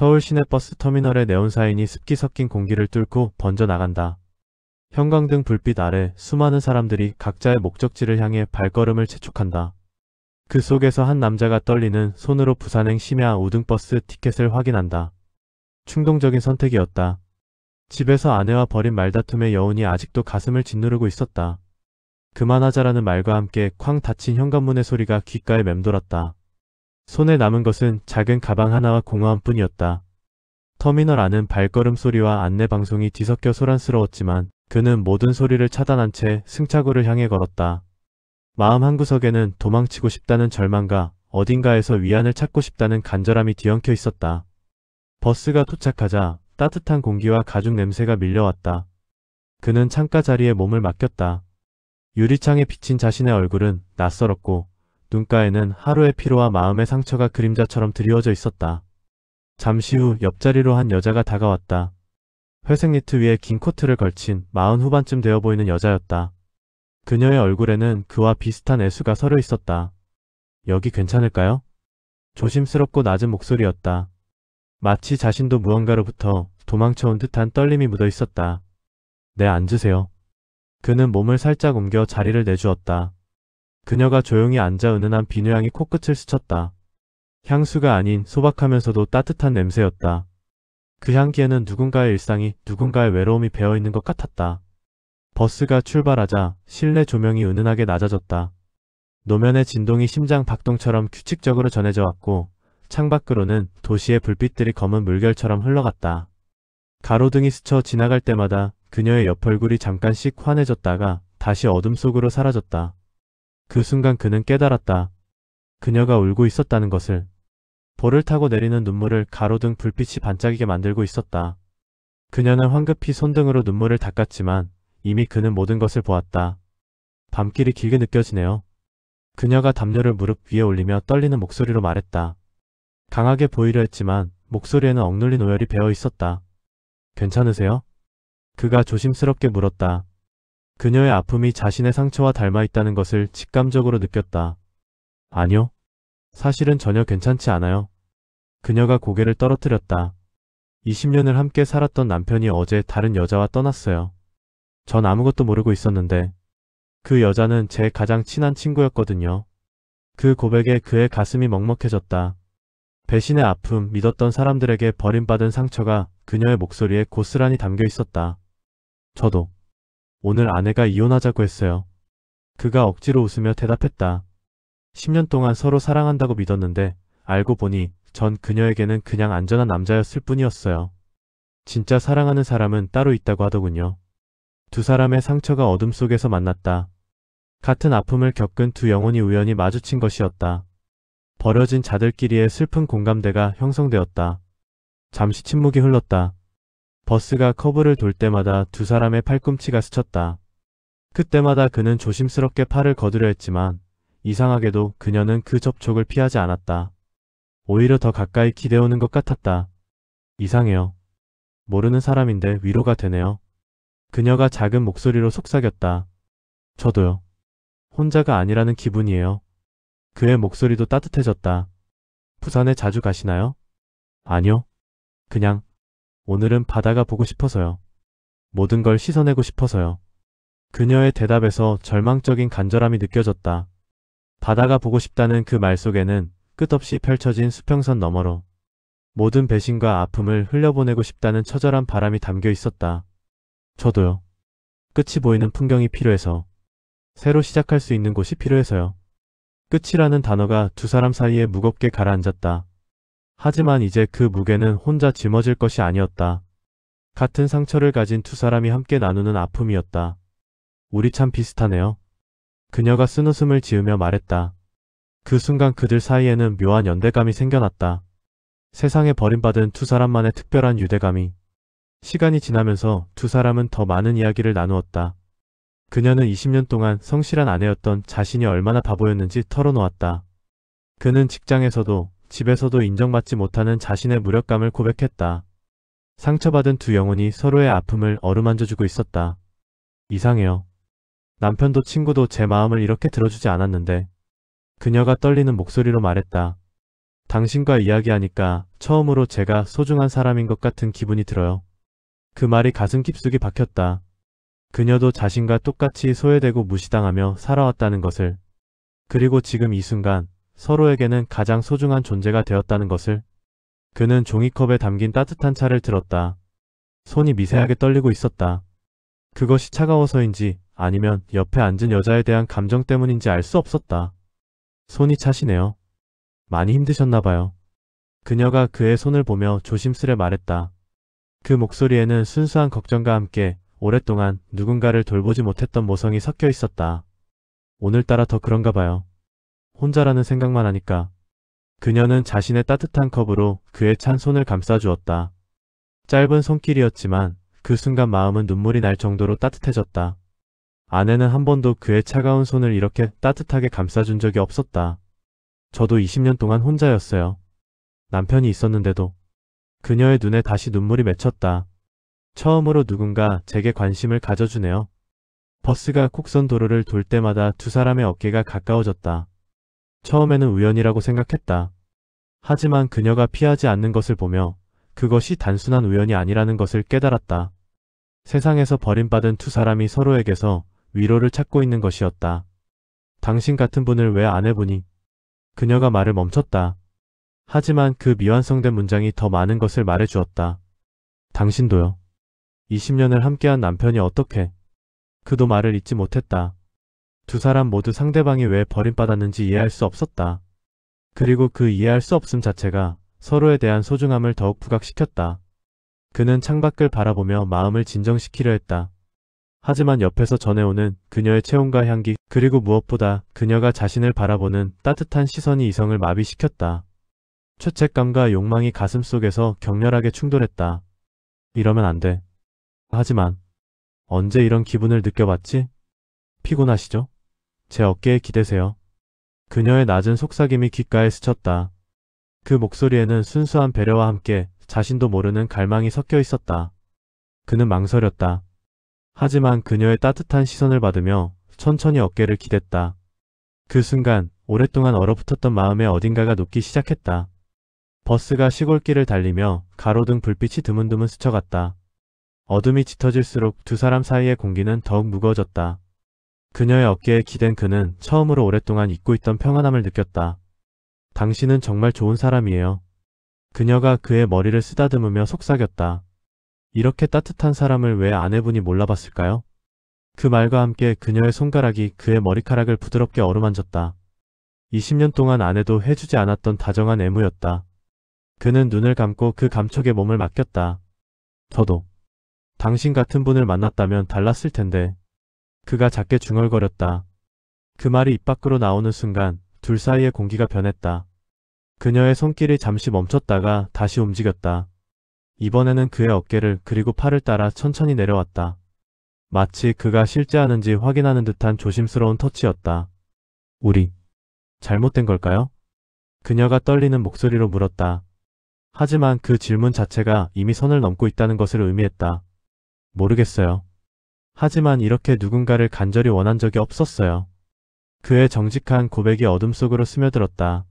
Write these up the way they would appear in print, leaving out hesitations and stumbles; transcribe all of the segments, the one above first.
서울 시내버스 터미널의 네온사인이 습기 섞인 공기를 뚫고 번져 나간다. 형광등 불빛 아래 수많은 사람들이 각자의 목적지를 향해 발걸음을 재촉한다. 그 속에서 한 남자가 떨리는 손으로 부산행 심야 우등버스 티켓을 확인한다. 충동적인 선택이었다. 집에서 아내와 벌인 말다툼의 여운이 아직도 가슴을 짓누르고 있었다. 그만하자라는 말과 함께 쾅 닫힌 현관문의 소리가 귓가에 맴돌았다. 손에 남은 것은 작은 가방 하나와 공허함뿐이었다. 터미널 안은 발걸음 소리와 안내방송이 뒤섞여 소란스러웠지만 그는 모든 소리를 차단한 채 승차구를 향해 걸었다. 마음 한구석에는 도망치고 싶다는 절망과 어딘가에서 위안을 찾고 싶다는 간절함이 뒤엉켜 있었다. 버스가 도착하자 따뜻한 공기와 가죽 냄새가 밀려왔다. 그는 창가 자리에 몸을 맡겼다. 유리창에 비친 자신의 얼굴은 낯설었고 눈가에는 하루의 피로와 마음의 상처가 그림자처럼 드리워져 있었다. 잠시 후 옆자리로 한 여자가 다가왔다. 회색 니트 위에 긴 코트를 걸친 40 후반쯤 되어 보이는 여자였다. 그녀의 얼굴에는 그와 비슷한 애수가 서려 있었다. 여기 괜찮을까요? 조심스럽고 낮은 목소리였다. 마치 자신도 무언가로부터 도망쳐온 듯한 떨림이 묻어 있었다. 네, 앉으세요. 그는 몸을 살짝 옮겨 자리를 내주었다. 그녀가 조용히 앉아 은은한 비누향이 코끝을 스쳤다. 향수가 아닌 소박하면서도 따뜻한 냄새였다. 그 향기에는 누군가의 일상이, 누군가의 외로움이 배어있는 것 같았다. 버스가 출발하자 실내 조명이 은은하게 낮아졌다. 노면의 진동이 심장 박동처럼 규칙적으로 전해져 왔고 창밖으로는 도시의 불빛들이 검은 물결처럼 흘러갔다. 가로등이 스쳐 지나갈 때마다 그녀의 옆 얼굴이 잠깐씩 환해졌다가 다시 어둠 속으로 사라졌다. 그 순간 그는 깨달았다. 그녀가 울고 있었다는 것을. 볼을 타고 내리는 눈물을 가로등 불빛이 반짝이게 만들고 있었다. 그녀는 황급히 손등으로 눈물을 닦았지만 이미 그는 모든 것을 보았다. 밤길이 길게 느껴지네요. 그녀가 담요를 무릎 위에 올리며 떨리는 목소리로 말했다. 강하게 보이려 했지만 목소리에는 억눌린 오열이 배어 있었다. 괜찮으세요? 그가 조심스럽게 물었다. 그녀의 아픔이 자신의 상처와 닮아 있다는 것을 직감적으로 느꼈다. 아니요. 사실은 전혀 괜찮지 않아요. 그녀가 고개를 떨어뜨렸다. 20년을 함께 살았던 남편이 어제 다른 여자와 떠났어요. 전 아무것도 모르고 있었는데 그 여자는 제 가장 친한 친구였거든요. 그 고백에 그의 가슴이 먹먹해졌다. 배신의 아픔, 믿었던 사람들에게 버림받은 상처가 그녀의 목소리에 고스란히 담겨 있었다. 저도 오늘 아내가 이혼하자고 했어요. 그가 억지로 웃으며 대답했다. 10년 동안 서로 사랑한다고 믿었는데 알고 보니 전 그녀에게는 그냥 안전한 남자였을 뿐이었어요. 진짜 사랑하는 사람은 따로 있다고 하더군요. 두 사람의 상처가 어둠 속에서 만났다. 같은 아픔을 겪은 두 영혼이 우연히 마주친 것이었다. 버려진 자들끼리의 슬픈 공감대가 형성되었다. 잠시 침묵이 흘렀다. 버스가 커브를 돌 때마다 두 사람의 팔꿈치가 스쳤다. 그때마다 그는 조심스럽게 팔을 거두려 했지만 이상하게도 그녀는 그 접촉을 피하지 않았다. 오히려 더 가까이 기대오는 것 같았다. 이상해요. 모르는 사람인데 위로가 되네요. 그녀가 작은 목소리로 속삭였다. 저도요. 혼자가 아니라는 기분이에요. 그의 목소리도 따뜻해졌다. 부산에 자주 가시나요? 아니요. 그냥 오늘은 바다가 보고 싶어서요. 모든 걸 씻어내고 싶어서요. 그녀의 대답에서 절망적인 간절함이 느껴졌다. 바다가 보고 싶다는 그 말 속에는 끝없이 펼쳐진 수평선 너머로 모든 배신과 아픔을 흘려보내고 싶다는 처절한 바람이 담겨 있었다. 저도요. 끝이 보이는 풍경이 필요해서. 새로 시작할 수 있는 곳이 필요해서요. 끝이라는 단어가 두 사람 사이에 무겁게 가라앉았다. 하지만 이제 그 무게는 혼자 짊어질 것이 아니었다. 같은 상처를 가진 두 사람이 함께 나누는 아픔이었다. 우리 참 비슷하네요. 그녀가 쓴웃음을 지으며 말했다. 그 순간 그들 사이에는 묘한 연대감이 생겨났다. 세상에 버림받은 두 사람만의 특별한 유대감이. 시간이 지나면서 두 사람은 더 많은 이야기를 나누었다. 그녀는 20년 동안 성실한 아내였던 자신이 얼마나 바보였는지 털어놓았다. 그는 직장에서도 집에서도 인정받지 못하는 자신의 무력감을 고백했다. 상처받은 두 영혼이 서로의 아픔을 어루만져주고 있었다. 이상해요. 남편도 친구도 제 마음을 이렇게 들어주지 않았는데. 그녀가 떨리는 목소리로 말했다. 당신과 이야기하니까 처음으로 제가 소중한 사람인 것 같은 기분이 들어요. 그 말이 가슴 깊숙이 박혔다. 그녀도 자신과 똑같이 소외되고 무시당하며 살아왔다는 것을, 그리고 지금 이 순간 서로에게는 가장 소중한 존재가 되었다는 것을. 그는 종이컵에 담긴 따뜻한 차를 들었다. 손이 미세하게 떨리고 있었다. 그것이 차가워서인지 아니면 옆에 앉은 여자에 대한 감정 때문인지 알 수 없었다. 손이 차시네요. 많이 힘드셨나봐요. 그녀가 그의 손을 보며 조심스레 말했다. 그 목소리에는 순수한 걱정과 함께 오랫동안 누군가를 돌보지 못했던 모성이 섞여 있었다. 오늘따라 더 그런가 봐요. 혼자라는 생각만 하니까. 그녀는 자신의 따뜻한 컵으로 그의 찬 손을 감싸주었다. 짧은 손길이었지만 그 순간 마음은 눈물이 날 정도로 따뜻해졌다. 아내는 한 번도 그의 차가운 손을 이렇게 따뜻하게 감싸준 적이 없었다. 저도 20년 동안 혼자였어요. 남편이 있었는데도. 그녀의 눈에 다시 눈물이 맺혔다. 처음으로 누군가 제게 관심을 가져주네요. 버스가 곡선 도로를 돌 때마다 두 사람의 어깨가 가까워졌다. 처음에는 우연이라고 생각했다. 하지만 그녀가 피하지 않는 것을 보며 그것이 단순한 우연이 아니라는 것을 깨달았다. 세상에서 버림받은 두 사람이 서로에게서 위로를 찾고 있는 것이었다. 당신 같은 분을 왜 안 해보니? 그녀가 말을 멈췄다. 하지만 그 미완성된 문장이 더 많은 것을 말해주었다. 당신도요. 20년을 함께한 남편이 어떻게? 그도 말을 잇지 못했다. 두 사람 모두 상대방이 왜 버림받았는지 이해할 수 없었다. 그리고 그 이해할 수 없음 자체가 서로에 대한 소중함을 더욱 부각시켰다. 그는 창밖을 바라보며 마음을 진정시키려 했다. 하지만 옆에서 전해오는 그녀의 체온과 향기, 그리고 무엇보다 그녀가 자신을 바라보는 따뜻한 시선이 이성을 마비시켰다. 죄책감과 욕망이 가슴속에서 격렬하게 충돌했다. 이러면 안 돼. 하지만 언제 이런 기분을 느껴봤지? 피곤하시죠? 제 어깨에 기대세요. 그녀의 낮은 속삭임이 귓가에 스쳤다. 그 목소리에는 순수한 배려와 함께 자신도 모르는 갈망이 섞여 있었다. 그는 망설였다. 하지만 그녀의 따뜻한 시선을 받으며 천천히 어깨를 기댔다. 그 순간 오랫동안 얼어붙었던 마음의 어딘가가 녹기 시작했다. 버스가 시골길을 달리며 가로등 불빛이 드문드문 스쳐갔다. 어둠이 짙어질수록 두 사람 사이의 공기는 더욱 무거워졌다. 그녀의 어깨에 기댄 그는 처음으로 오랫동안 잊고 있던 평안함을 느꼈다. 당신은 정말 좋은 사람이에요. 그녀가 그의 머리를 쓰다듬으며 속삭였다. 이렇게 따뜻한 사람을 왜 아내분이 몰라봤을까요? 그 말과 함께 그녀의 손가락이 그의 머리카락을 부드럽게 어루만졌다. 20년 동안 아내도 해주지 않았던 다정한 애무였다. 그는 눈을 감고 그 감촉에 몸을 맡겼다. 저도 당신 같은 분을 만났다면 달랐을 텐데. 그가 작게 중얼거렸다. 그 말이 입 밖으로 나오는 순간 둘 사이의 공기가 변했다. 그녀의 손길이 잠시 멈췄다가 다시 움직였다. 이번에는 그의 어깨를 그리고 팔을 따라 천천히 내려왔다. 마치 그가 실제하는지 확인하는 듯한 조심스러운 터치였다. 우리 잘못된 걸까요? 그녀가 떨리는 목소리로 물었다. 하지만 그 질문 자체가 이미 선을 넘고 있다는 것을 의미했다. 모르겠어요. 하지만 이렇게 누군가를 간절히 원한 적이 없었어요. 그의 정직한 고백이 어둠 속으로 스며들었다.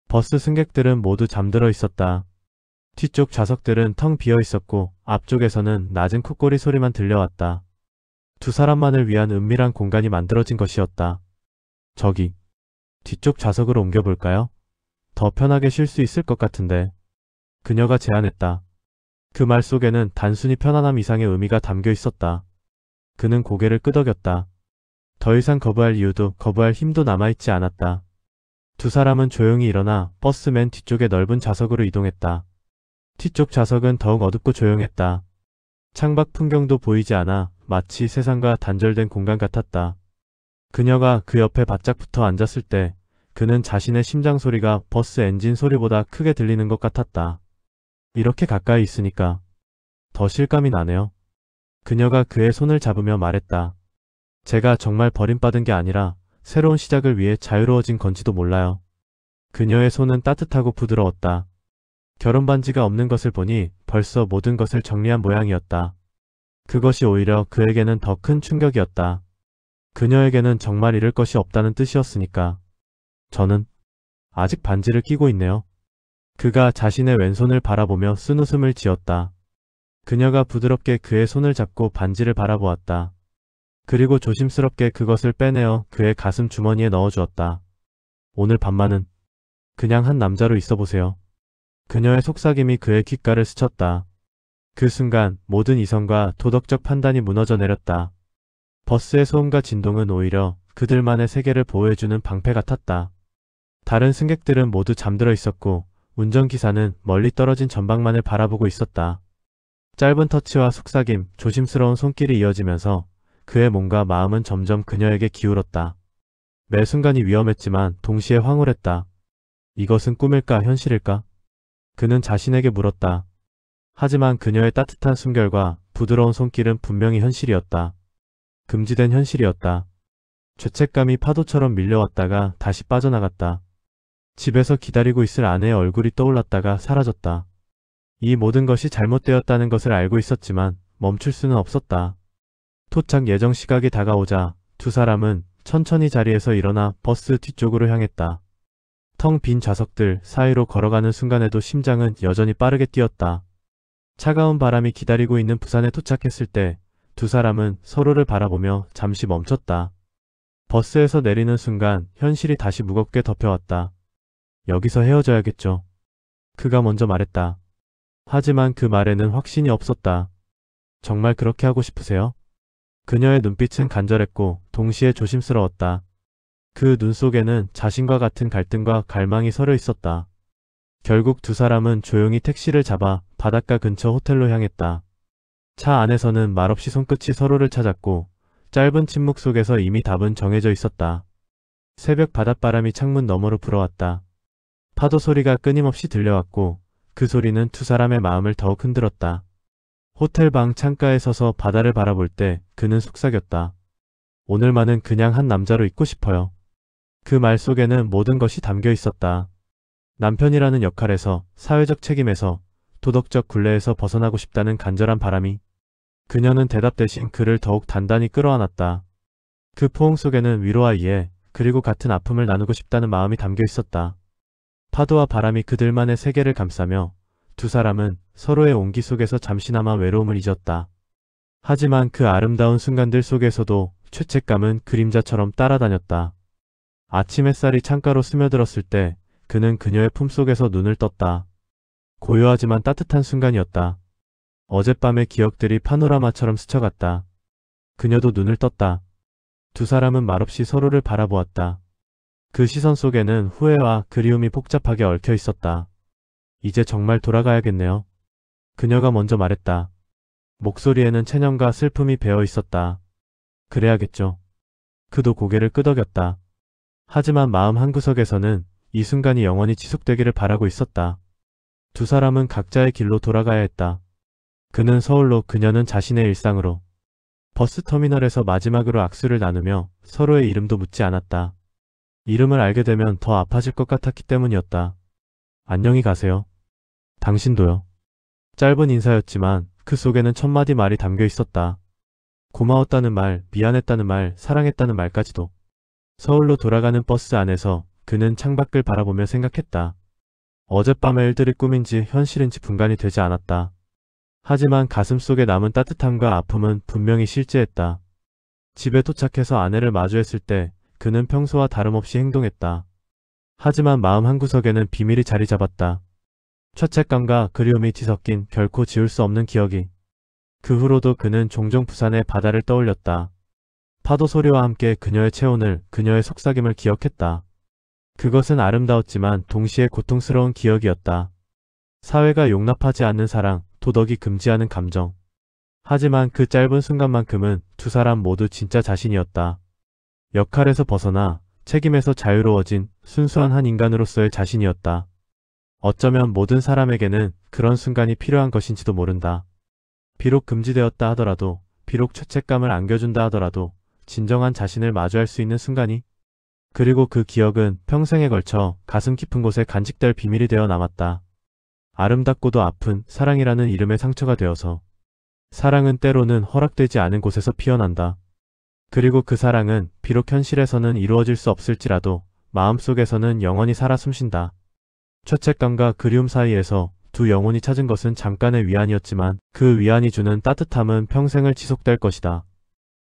버스 승객들은 모두 잠들어 있었다. 뒤쪽 좌석들은 텅 비어 있었고 앞쪽에서는 낮은 콧소리 소리만 들려왔다. 두 사람만을 위한 은밀한 공간이 만들어진 것이었다. 저기, 뒤쪽 좌석으로 옮겨볼까요? 더 편하게 쉴 수 있을 것 같은데. 그녀가 제안했다. 그 말 속에는 단순히 편안함 이상의 의미가 담겨 있었다. 그는 고개를 끄덕였다. 더 이상 거부할 이유도 거부할 힘도 남아있지 않았다. 두 사람은 조용히 일어나 버스 맨 뒤쪽의 넓은 좌석으로 이동했다. 뒤쪽 좌석은 더욱 어둡고 조용했다. 창밖 풍경도 보이지 않아 마치 세상과 단절된 공간 같았다. 그녀가 그 옆에 바짝 붙어 앉았을 때 그는 자신의 심장 소리가 버스 엔진 소리보다 크게 들리는 것 같았다. 이렇게 가까이 있으니까 더 실감이 나네요. 그녀가 그의 손을 잡으며 말했다. 제가 정말 버림받은 게 아니라 새로운 시작을 위해 자유로워진 건지도 몰라요. 그녀의 손은 따뜻하고 부드러웠다. 결혼 반지가 없는 것을 보니 벌써 모든 것을 정리한 모양이었다. 그것이 오히려 그에게는 더 큰 충격이었다. 그녀에게는 정말 잃을 것이 없다는 뜻이었으니까. 저는 아직 반지를 끼고 있네요. 그가 자신의 왼손을 바라보며 쓴웃음을 지었다. 그녀가 부드럽게 그의 손을 잡고 반지를 바라보았다. 그리고 조심스럽게 그것을 빼내어 그의 가슴 주머니에 넣어주었다. 오늘 밤만은 그냥 한 남자로 있어보세요. 그녀의 속삭임이 그의 귓가를 스쳤다. 그 순간 모든 이성과 도덕적 판단이 무너져 내렸다. 버스의 소음과 진동은 오히려 그들만의 세계를 보호해주는 방패 같았다. 다른 승객들은 모두 잠들어 있었고 운전기사는 멀리 떨어진 전방만을 바라보고 있었다. 짧은 터치와 속삭임, 조심스러운 손길이 이어지면서 그의 몸과 마음은 점점 그녀에게 기울었다. 매 순간이 위험했지만 동시에 황홀했다. 이것은 꿈일까 현실일까? 그는 자신에게 물었다. 하지만 그녀의 따뜻한 숨결과 부드러운 손길은 분명히 현실이었다. 금지된 현실이었다. 죄책감이 파도처럼 밀려왔다가 다시 빠져나갔다. 집에서 기다리고 있을 아내의 얼굴이 떠올랐다가 사라졌다. 이 모든 것이 잘못되었다는 것을 알고 있었지만 멈출 수는 없었다. 도착 예정 시각이 다가오자 두 사람은 천천히 자리에서 일어나 버스 뒤쪽으로 향했다. 텅 빈 좌석들 사이로 걸어가는 순간에도 심장은 여전히 빠르게 뛰었다. 차가운 바람이 기다리고 있는 부산에 도착했을 때 두 사람은 서로를 바라보며 잠시 멈췄다. 버스에서 내리는 순간 현실이 다시 무겁게 덮여왔다. 여기서 헤어져야겠죠. 그가 먼저 말했다. 하지만 그 말에는 확신이 없었다. 정말 그렇게 하고 싶으세요? 그녀의 눈빛은 간절했고 동시에 조심스러웠다. 그 눈 속에는 자신과 같은 갈등과 갈망이 서려 있었다. 결국 두 사람은 조용히 택시를 잡아 바닷가 근처 호텔로 향했다. 차 안에서는 말없이 손끝이 서로를 찾았고 짧은 침묵 속에서 이미 답은 정해져 있었다. 새벽 바닷바람이 창문 너머로 불어왔다. 파도 소리가 끊임없이 들려왔고 그 소리는 두 사람의 마음을 더욱 흔들었다. 호텔 방 창가에 서서 바다를 바라볼 때 그는 속삭였다. 오늘만은 그냥 한 남자로 있고 싶어요. 그 말 속에는 모든 것이 담겨 있었다. 남편이라는 역할에서, 사회적 책임에서, 도덕적 굴레에서 벗어나고 싶다는 간절한 바람이. 그녀는 대답 대신 그를 더욱 단단히 끌어안았다. 그 포옹 속에는 위로와 이해, 그리고 같은 아픔을 나누고 싶다는 마음이 담겨 있었다. 파도와 바람이 그들만의 세계를 감싸며 두 사람은 서로의 온기 속에서 잠시나마 외로움을 잊었다. 하지만 그 아름다운 순간들 속에서도 죄책감은 그림자처럼 따라다녔다. 아침 햇살이 창가로 스며들었을 때 그는 그녀의 품속에서 눈을 떴다. 고요하지만 따뜻한 순간이었다. 어젯밤의 기억들이 파노라마처럼 스쳐갔다. 그녀도 눈을 떴다. 두 사람은 말없이 서로를 바라보았다. 그 시선 속에는 후회와 그리움이 복잡하게 얽혀 있었다. 이제 정말 돌아가야겠네요. 그녀가 먼저 말했다. 목소리에는 체념과 슬픔이 배어 있었다. 그래야겠죠. 그도 고개를 끄덕였다. 하지만 마음 한구석에서는 이 순간이 영원히 지속되기를 바라고 있었다. 두 사람은 각자의 길로 돌아가야 했다. 그는 서울로, 그녀는 자신의 일상으로. 버스터미널에서 마지막으로 악수를 나누며 서로의 이름도 묻지 않았다. 이름을 알게 되면 더 아파질 것 같았기 때문이었다. 안녕히 가세요. 당신도요. 짧은 인사였지만 그 속에는 천마디 말이 담겨 있었다. 고마웠다는 말, 미안했다는 말, 사랑했다는 말까지도. 서울로 돌아가는 버스 안에서 그는 창밖을 바라보며 생각했다. 어젯밤의 일들이 꿈인지 현실인지 분간이 되지 않았다. 하지만 가슴속에 남은 따뜻함과 아픔은 분명히 실제했다. 집에 도착해서 아내를 마주했을 때 그는 평소와 다름없이 행동했다. 하지만 마음 한구석에는 비밀이 자리 잡았다. 죄책감과 그리움이 뒤섞인 결코 지울 수 없는 기억이. 그 후로도 그는 종종 부산의 바다를 떠올렸다. 파도 소리와 함께 그녀의 체온을, 그녀의 속삭임을 기억했다. 그것은 아름다웠지만 동시에 고통스러운 기억이었다. 사회가 용납하지 않는 사랑, 도덕이 금지하는 감정. 하지만 그 짧은 순간만큼은 두 사람 모두 진짜 자신이었다. 역할에서 벗어나 책임에서 자유로워진 순수한 한 인간으로서의 자신이었다. 어쩌면 모든 사람에게는 그런 순간이 필요한 것인지도 모른다. 비록 금지되었다 하더라도, 비록 죄책감을 안겨준다 하더라도 진정한 자신을 마주할 수 있는 순간이. 그리고 그 기억은 평생에 걸쳐 가슴 깊은 곳에 간직될 비밀이 되어 남았다. 아름답고도 아픈 사랑이라는 이름의 상처가 되어서. 사랑은 때로는 허락되지 않은 곳에서 피어난다. 그리고 그 사랑은 비록 현실에서는 이루어질 수 없을지라도 마음속에서는 영원히 살아 숨쉰다. 죄책감과 그리움 사이에서 두 영혼이 찾은 것은 잠깐의 위안이었지만 그 위안이 주는 따뜻함은 평생을 지속될 것이다.